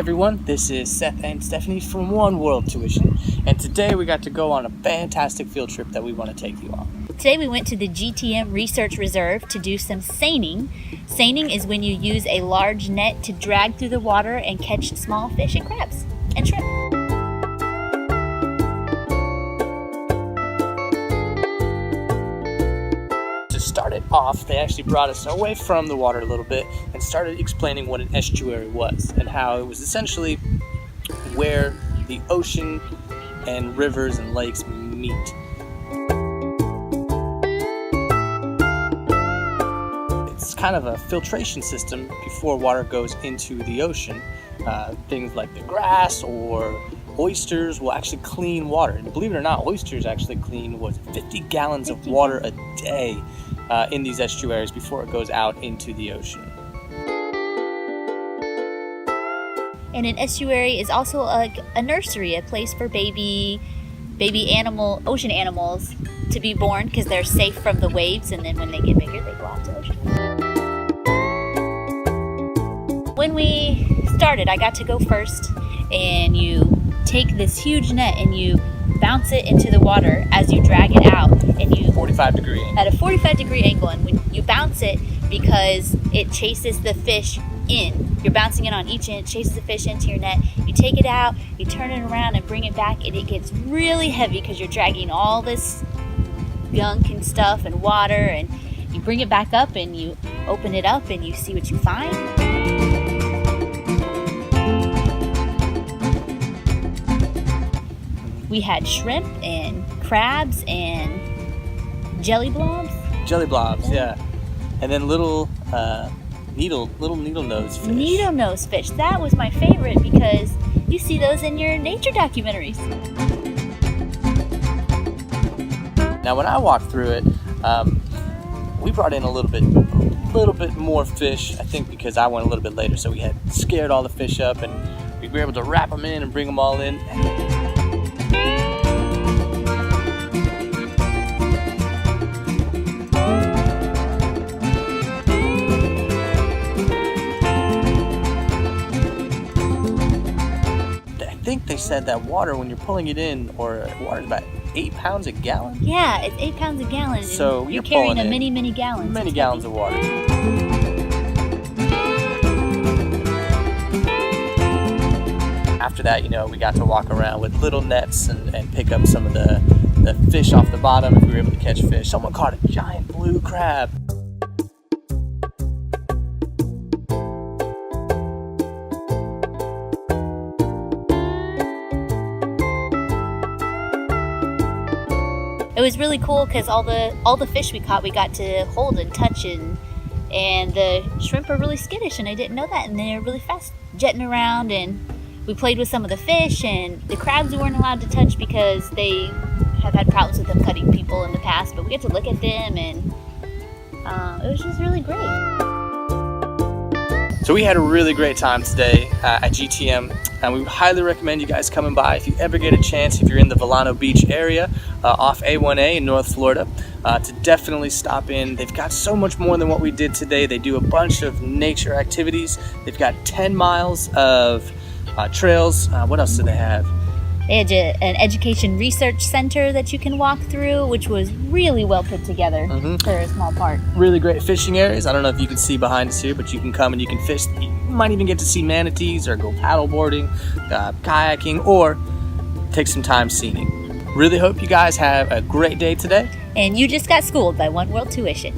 everyone, this is Seth and Stephanie from One World Tuition, and today we got to go on a fantastic field trip that we want to take you on. Today we went to the GTM Research Reserve to do some seining. Seining is when you use a large net to drag through the water and catch small fish and crabs and shrimp. To start it off, they actually brought us away from the water a little bit and started explaining what an estuary was and how it was essentially where the ocean and rivers and lakes meet. It's kind of a filtration system before water goes into the ocean. Things like the grass or oysters will actually clean water. And believe it or not, oysters actually clean 50 gallons of water a day in these estuaries before it goes out into the ocean. And an estuary is also a nursery, a place for baby ocean animals to be born because they're safe from the waves, and then when they get bigger, they go out to the ocean. When we started, I got to go first, and you take this huge net and you bounce it into the water as you drag it out, and you 45 degree angle. At a 45 degree angle, and when you bounce it, because it chases the fish in, you're bouncing it on each end, chases the fish into your net. You take it out, you turn it around and bring it back, and it gets really heavy because you're dragging all this gunk and stuff and water, and you bring it back up and you open it up and you see what you find. We had shrimp and crabs and jelly blobs. Jelly blobs, yeah. And then little needle nose fish. Needle nose fish. That was my favorite because you see those in your nature documentaries. Now, when I walked through it, we brought in a little bit more fish. I think because I went a little bit later, so we had scared all the fish up, and we were able to wrap them in and bring them all in. I think they said that water, when you're pulling it in, water is about 8 pounds a gallon. Yeah, it's 8 pounds a gallon. So you're carrying many gallons. Many gallons of water. After that, we got to walk around with little nets and pick up some of the fish off the bottom if we were able to catch fish. Someone caught a giant blue crab. It was really cool because all the fish we caught, we got to hold and touch, and the shrimp are really skittish, and I didn't know that, and they're really fast jetting around, and we played with some of the fish, and the crabs we weren't allowed to touch because they have had problems with them cutting people in the past, but we get to look at them, and it was just really great. So we had a really great time today at GTM, and we highly recommend you guys coming by if you ever get a chance, if you're in the Volano Beach area off A1A in North Florida, to definitely stop in. They've got so much more than what we did today. They do a bunch of nature activities. They've got 10 miles of trails. What else do they have? They had an education research center that you can walk through, which was really well put together for a small park. Really great fishing areas. I don't know if you can see behind us here, but you can come and you can fish. You might even get to see manatees or go paddle boarding, kayaking, or take some time seining. Really hope you guys have a great day today. And you just got schooled by One World Tuition.